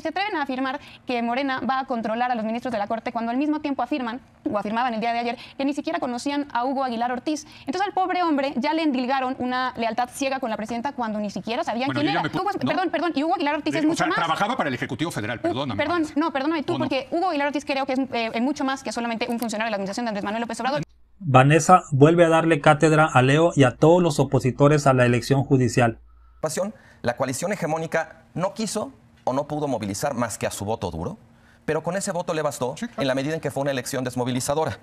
se atreven a afirmar que Morena va a controlar a los ministros de la Corte cuando al mismo tiempo afirman, o afirmaban el día de ayer, que ni siquiera conocían a Hugo Aguilar Ortiz. Entonces al pobre hombre ya le endilgaron una lealtad ciega con la presidenta cuando ni siquiera sabían quién era. Perdón, y Hugo Aguilar Ortiz es mucho más. Trabajaba para el Ejecutivo Federal, perdóname. Perdóname tú, porque Hugo Aguilar Ortiz creo que es mucho más que solamente un funcionario de la administración de Andrés Manuel López Obrador. Vanessa vuelve a darle cátedra a Leo y a todos los opositores a la elección judicial. La coalición hegemónica no quiso o no pudo movilizar más que a su voto duro, pero con ese voto le bastó, sí, claro, en la medida en que fue una elección desmovilizadora.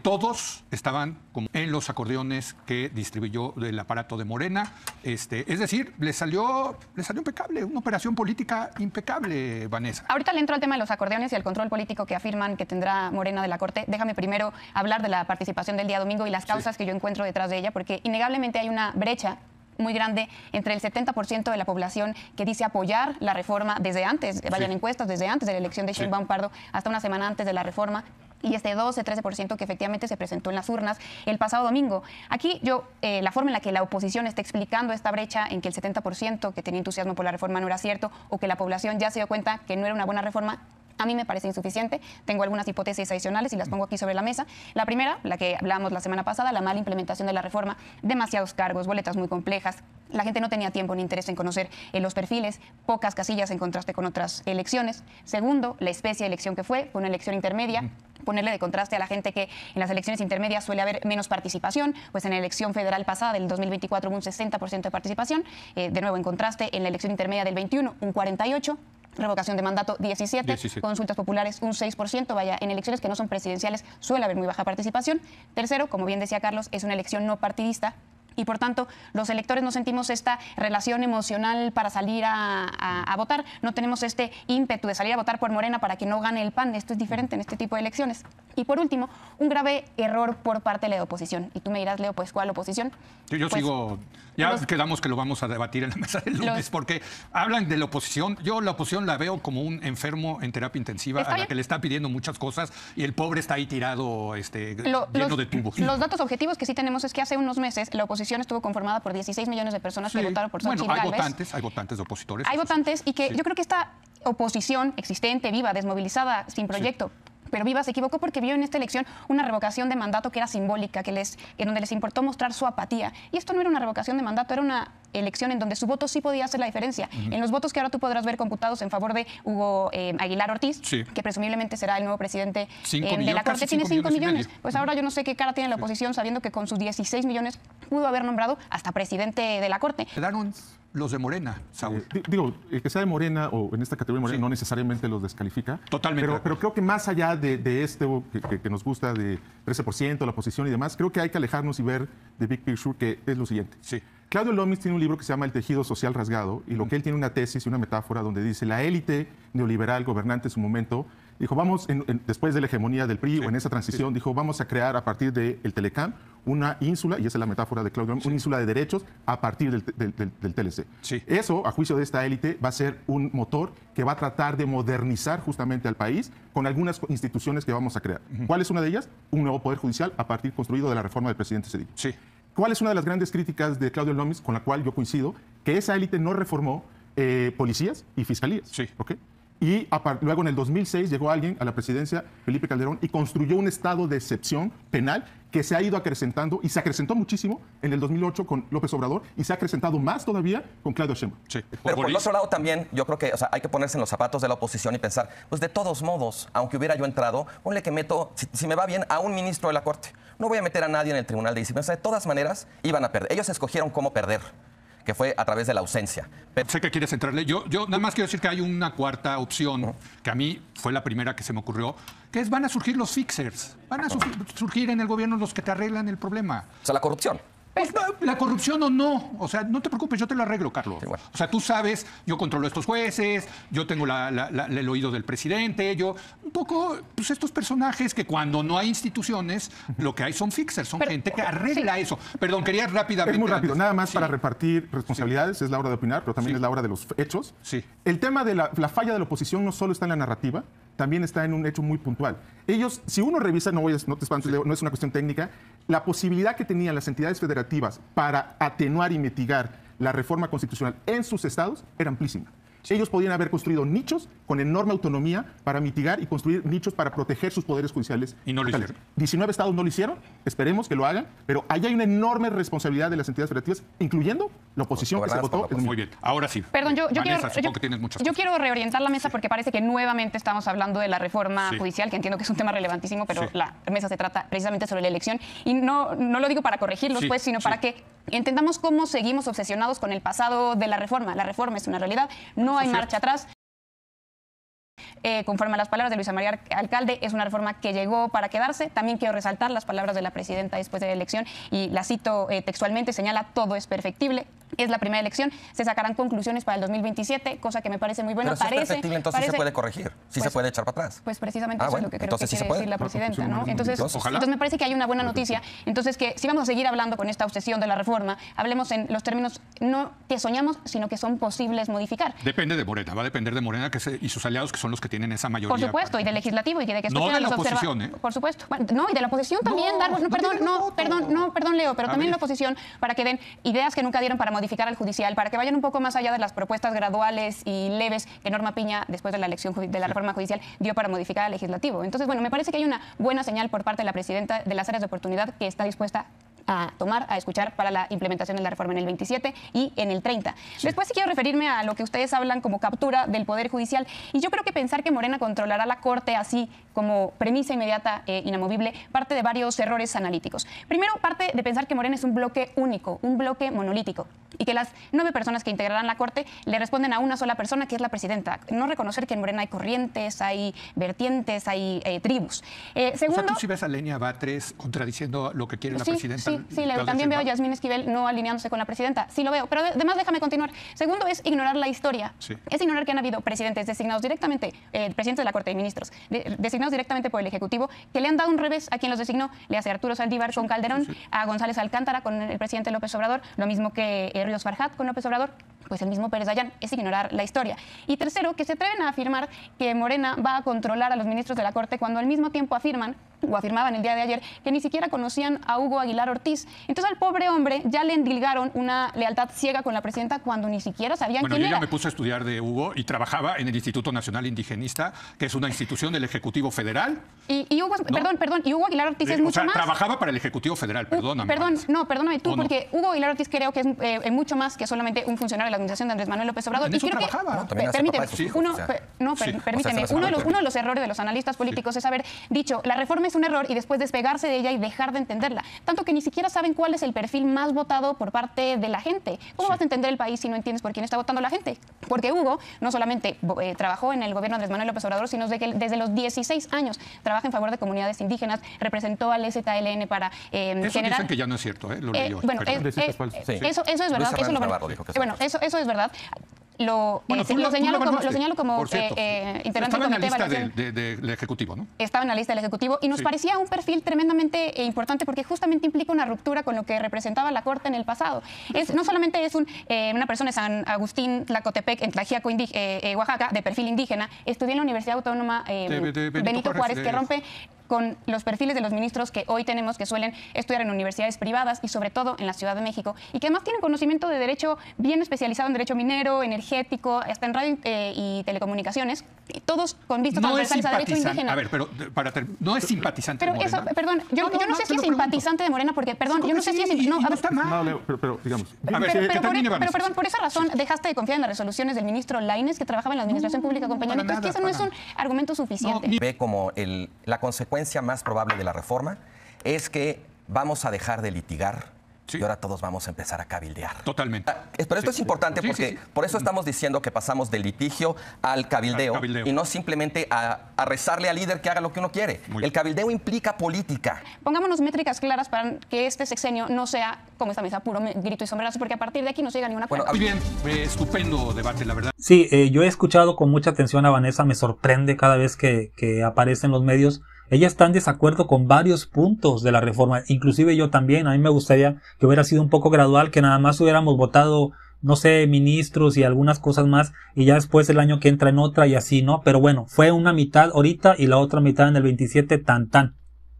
Todos estaban como en los acordeones que distribuyó el aparato de Morena. Es decir, le salió impecable, una operación política impecable, Vanessa. Ahorita le entro al tema de los acordeones y el control político que afirman que tendrá Morena de la Corte. Déjame primero hablar de la participación del día domingo y las causas que yo encuentro detrás de ella, porque innegablemente hay una brecha muy grande entre el 70% de la población que dice apoyar la reforma desde antes, vayan encuestas, desde antes de la elección de Sheinbaum Pardo hasta una semana antes de la reforma, y este 12-13% que efectivamente se presentó en las urnas el pasado domingo. Aquí la forma en la que la oposición está explicando esta brecha en que el 70% que tenía entusiasmo por la reforma no era cierto, o que la población ya se dio cuenta que no era una buena reforma, a mí me parece insuficiente. Tengo algunas hipótesis adicionales y las pongo aquí sobre la mesa. La primera, la que hablábamos la semana pasada, la mala implementación de la reforma, demasiados cargos, boletas muy complejas. La gente no tenía tiempo ni interés en conocer los perfiles, pocas casillas en contraste con otras elecciones. Segundo, la especie de elección que fue una elección intermedia. Ponerle de contraste a la gente que en las elecciones intermedias suele haber menos participación, pues en la elección federal pasada del 2024 hubo un 60% de participación, de nuevo en contraste en la elección intermedia del 21 un 48%, revocación de mandato 17%, consultas populares un 6%, vaya, en elecciones que no son presidenciales suele haber muy baja participación. Tercero, como bien decía Carlos, es una elección no partidista, y por tanto los electores no sentimos esta relación emocional para salir a votar, no tenemos este ímpetu de salir a votar por Morena para que no gane el PAN. Esto es diferente en este tipo de elecciones. Y por último, un grave error por parte de la oposición. Y tú me dirás, Leo, pues ¿cuál oposición? Yo pues, sigo, quedamos que lo vamos a debatir en la mesa del lunes, porque hablan de la oposición. Yo la oposición la veo como un enfermo en terapia intensiva a la que le está pidiendo muchas cosas y el pobre está ahí tirado lleno de tubos. Los datos objetivos que sí tenemos es que hace unos meses la oposición estuvo conformada por 16 millones de personas que votaron por Xochitl Gálvez. Hay votantes de opositores. Hay votantes y que yo creo que esta oposición existente, viva, desmovilizada, sin proyecto, pero viva, se equivocó porque vio en esta elección una revocación de mandato que era simbólica, en donde les importó mostrar su apatía. Y esto no era una revocación de mandato, era una elección en donde su voto sí podía hacer la diferencia. En los votos que ahora tú podrás ver computados en favor de Hugo Aguilar Ortiz, que presumiblemente será el nuevo presidente de la Corte, tiene 5 millones. Pues ahora yo no sé qué cara tiene la oposición sabiendo que con sus 16 millones pudo haber nombrado hasta presidente de la Corte. Quedaron los de Morena, Saúl. El que sea de Morena o en esta categoría de Morena no necesariamente los descalifica. Totalmente. Pero creo que más allá de esto que nos gusta de 13%, la oposición y demás, creo que hay que alejarnos y ver the big picture, que es lo siguiente. Claudio Lomis tiene un libro que se llama El tejido social rasgado, y lo que él tiene una tesis y una metáfora donde dice la élite neoliberal gobernante en su momento dijo, vamos, después de la hegemonía del PRI o en esa transición, dijo, vamos a crear a partir del Telecam una ínsula, y esa es la metáfora de Claudio Lomis, una ínsula de derechos a partir del TLC. Eso, a juicio de esta élite, va a ser un motor que va a tratar de modernizar justamente al país con algunas instituciones que vamos a crear. ¿Cuál es una de ellas? Un nuevo poder judicial a partir construido de la reforma del presidente Zedillo. ¿Cuál es una de las grandes críticas de Claudio Lomis, con la cual yo coincido? Que esa élite no reformó policías y fiscalías. ¿Okay? Y luego en el 2006 llegó alguien a la presidencia, Felipe Calderón, y construyó un estado de excepción penal que se ha ido acrecentando, y se acrecentó muchísimo en el 2008 con López Obrador, y se ha acrecentado más todavía con Claudio Sheinbaum. Pero por el otro lado también, yo creo que hay que ponerse en los zapatos de la oposición y pensar, pues de todos modos, aunque hubiera yo entrado, ponle que meto, si me va bien, a un ministro de la Corte. No voy a meter a nadie en el Tribunal de Disciplina. O sea, de todas maneras, iban a perder. Ellos escogieron cómo perder, que fue a través de la ausencia. Sé que quieres entrarle. Yo nada más quiero decir que hay una cuarta opción, que a mí fue la primera que se me ocurrió, que es van a surgir los fixers. Van a surgir en el gobierno los que te arreglan el problema. O sea, la corrupción. Pues no, la corrupción o no. O sea, no te preocupes, yo te lo arreglo, Carlos. O sea, tú sabes, yo controlo a estos jueces, yo tengo el oído del presidente, un poco, pues estos personajes que cuando no hay instituciones, lo que hay son fixers, son gente que arregla eso. Perdón, quería rápidamente... Es muy rápido, nada más para repartir responsabilidades, es la hora de opinar, pero también es la hora de los hechos. El tema de la falla de la oposición no solo está en la narrativa, también está en un hecho muy puntual. Ellos, si uno revisa, no te espantes, Leo, no es una cuestión técnica, la posibilidad que tenían las entidades federativas para atenuar y mitigar la reforma constitucional en sus estados era amplísima. Ellos podían haber construido nichos con enorme autonomía para mitigar y construir nichos para proteger sus poderes judiciales. Y no lo hicieron. 19 estados no lo hicieron, esperemos que lo hagan, pero ahí hay una enorme responsabilidad de las entidades federativas, incluyendo la oposición que se votó. Muy bien, ahora sí. Perdón, Vanessa, yo quiero reorientar la mesa porque parece que nuevamente estamos hablando de la reforma judicial, que entiendo que es un tema relevantísimo, pero la mesa se trata precisamente sobre la elección. Y no lo digo para corregirlos, pues, sino para que entendamos cómo seguimos obsesionados con el pasado de la reforma. La reforma es una realidad, no hay marcha atrás. Conforme a las palabras de Luisa María Alcalde, es una reforma que llegó para quedarse. También quiero resaltar las palabras de la presidenta después de la elección, y la cito textualmente, señala: todo es perfectible, es la primera elección, se sacarán conclusiones para el 2027, cosa que me parece muy buena. Pero si es perfectible, entonces sí se puede corregir, sí se puede echar para atrás. Pues precisamente eso es lo que creo que quiere decir la presidenta, ¿no? Entonces me parece que hay una buena noticia. Entonces, que si vamos a seguir hablando con esta obsesión de la reforma, hablemos en los términos no que soñamos, sino que son posibles modificar. Depende de Morena, va a depender de Morena y sus aliados, que son los que tienen esa mayoría. Por supuesto, y del legislativo, y de que no de la oposición, Por supuesto. Bueno, no, y de la oposición también. Perdón, Leo, pero también la oposición, para que den ideas que nunca dieron para modificar al judicial, para que vayan un poco más allá de las propuestas graduales y leves que Norma Piña, después de la elección de la reforma judicial, dio para modificar al legislativo. Entonces, bueno, me parece que hay una buena señal por parte de la presidenta de las áreas de oportunidad, que está dispuesta a tomar, a escuchar para la implementación de la reforma en el 27 y en el 30. Después sí quiero referirme a lo que ustedes hablan como captura del Poder Judicial, y yo creo que pensar que Morena controlará la Corte así como premisa inmediata e inamovible parte de varios errores analíticos. Primero, parte de pensar que Morena es un bloque único, un bloque monolítico, y que las 9 personas que integrarán la Corte le responden a una sola persona, que es la presidenta. No reconocer que en Morena hay corrientes, hay vertientes, hay tribus. Segundo, o sea, ¿tú sí ves a Lenia Batres contradiciendo lo que quiere la presidenta? Sí, también veo a Yasmín Esquivel no alineándose con la presidenta. Sí lo veo, pero además déjame continuar. Segundo es ignorar la historia. Es ignorar que han habido presidentes designados directamente, presidentes de la Corte de Ministros, designados directamente por el Ejecutivo, que le han dado un revés a quien los designó. Le hace Arturo Saldívar con Calderón, a González Alcántara con el presidente López Obrador, lo mismo que Ríos Farjat con López Obrador, pues el mismo Pérez Dayán. Es ignorar la historia. Y tercero, que se atreven a afirmar que Morena va a controlar a los ministros de la Corte, cuando al mismo tiempo afirmaban el día de ayer que ni siquiera conocían a Hugo Aguilar Ortiz. Entonces al pobre hombre ya le endilgaron una lealtad ciega con la presidenta cuando ni siquiera sabían quién era. Bueno, yo ya me puse a estudiar de Hugo y trabajaba en el Instituto Nacional Indigenista, que es una institución del Ejecutivo Federal. Y Hugo, y Hugo Aguilar Ortiz es mucho más. Trabajaba para el Ejecutivo Federal, perdóname. Perdóname tú, porque Hugo Aguilar Ortiz creo que es mucho más que solamente un funcionario de la administración de Andrés Manuel López Obrador. En eso trabajaba. Permíteme, uno de los errores de los analistas políticos es haber dicho la reforma es un error y después despegarse de ella y dejar de entenderla. Tanto que ni siquiera saben cuál es el perfil más votado por parte de la gente. ¿Cómo vas a entender el país si no entiendes por quién está votando la gente? Porque Hugo no solamente trabajó en el gobierno de Andrés Manuel López Obrador, sino que desde los 16 años trabaja en favor de comunidades indígenas, representó al ZLN para eso generar... dicen que ya no es cierto, lo leí hoy. Eso es verdad. Eso es verdad. Lo señalo como integrante del comité de evaluación del Ejecutivo, ¿no? Estaba en la lista del Ejecutivo y nos parecía un perfil tremendamente importante, porque justamente implica una ruptura con lo que representaba la Corte en el pasado. No solamente es una persona de San Agustín, Tlacotepec, en Tlaxiaco, Oaxaca, de perfil indígena, estudió en la Universidad Autónoma Benito Juárez, que rompe con los perfiles de los ministros que hoy tenemos, que suelen estudiar en universidades privadas y sobre todo en la Ciudad de México, y que además tienen conocimiento de derecho bien especializado en derecho minero, energético, hasta en radio y telecomunicaciones, y todos con vistas transversales a derecho indígena. A ver, pero no es simpatizante de Morena. Perdón, yo no sé si es simpatizante de Morena, porque, perdón, yo no sé si es... No, está mal. Pero digamos... Perdón, por esa razón dejaste de confiar en las resoluciones del ministro Lainez, que trabajaba en la Administración Pública con Peña Nieto. Es que eso no es un argumento suficiente. Ve como la consecuencia más probable de la reforma es que vamos a dejar de litigar y ahora todos vamos a empezar a cabildear. Totalmente. Pero esto es importante porque por eso estamos diciendo que pasamos del litigio al cabildeo, y no simplemente a rezarle al líder que haga lo que uno quiere. El cabildeo implica política. Pongámonos métricas claras para que este sexenio no sea, como esta mesa, puro grito y sombrerazo, porque a partir de aquí no se llega ni una Muy bien, estupendo debate, la verdad. Sí, yo he escuchado con mucha atención a Vanessa, me sorprende cada vez que aparece en los medios. Ella está en desacuerdo con varios puntos de la reforma, inclusive yo también. A mí me gustaría que hubiera sido un poco gradual, que nada más hubiéramos votado, no sé, ministros y algunas cosas más, y ya después el año que entra en otra y así, ¿no? Pero bueno, fue una mitad ahorita y la otra mitad en el 27,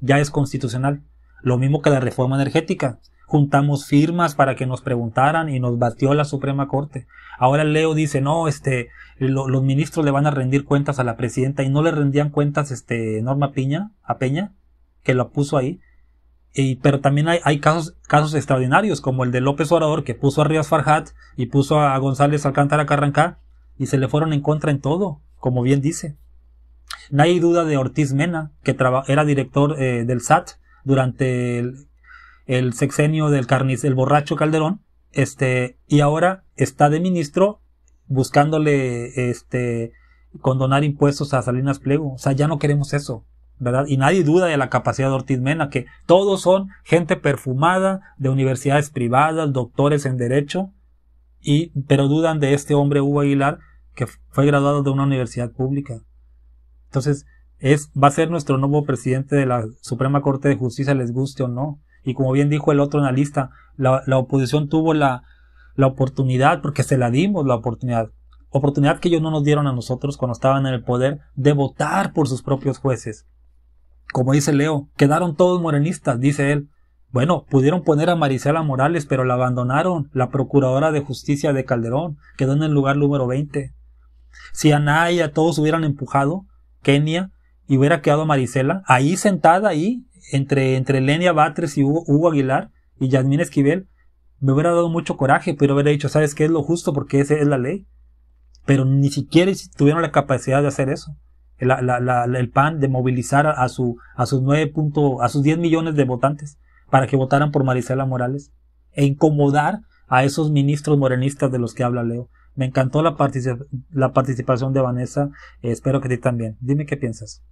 ya es constitucional. Lo mismo que la reforma energética. juntamos firmas para que nos preguntaran y nos batió la Suprema Corte. Ahora Leo dice, no, los ministros le van a rendir cuentas a la presidenta, y no le rendían cuentas Norma Peña, que la puso ahí. Pero también hay casos extraordinarios, como el de López Obrador, que puso a Ríos Farhat y puso a González Alcántara Carrancá, y se le fueron en contra en todo, como bien dice. No hay duda de Ortiz Mena, que era director del SAT durante el sexenio del borracho Calderón, y ahora está de ministro buscándole condonar impuestos a Salinas Pliego. O sea, ya no queremos eso, ¿verdad? Y nadie duda de la capacidad de Ortiz Mena, que todos son gente perfumada de universidades privadas, doctores en derecho, pero dudan de este hombre Hugo Aguilar, que fue graduado de una universidad pública. Entonces, va a ser nuestro nuevo presidente de la Suprema Corte de Justicia, les guste o no. Y como bien dijo el otro analista, la oposición tuvo la oportunidad, porque se la dimos la oportunidad que ellos no nos dieron a nosotros cuando estaban en el poder, de votar por sus propios jueces. Como dice Leo, quedaron todos morenistas, dice él. Bueno, pudieron poner a Marisela Morales, pero la abandonaron. La Procuradora de Justicia de Calderón quedó en el lugar número 20. Si Anaya todos hubieran empujado, Kenia, y hubiera quedado Marisela ahí sentada entre Lenia Batres y Hugo Aguilar y Yasmín Esquivel, me hubiera dado mucho coraje, pero hubiera dicho, ¿sabes qué? Es lo justo, porque esa es la ley. Pero ni siquiera tuvieron la capacidad de hacer eso. El PAN, de movilizar a sus 10 millones de votantes para que votaran por Marisela Morales e incomodar a esos ministros morenistas de los que habla Leo. Me encantó la participación de Vanessa, espero que a ti también. Dime qué piensas.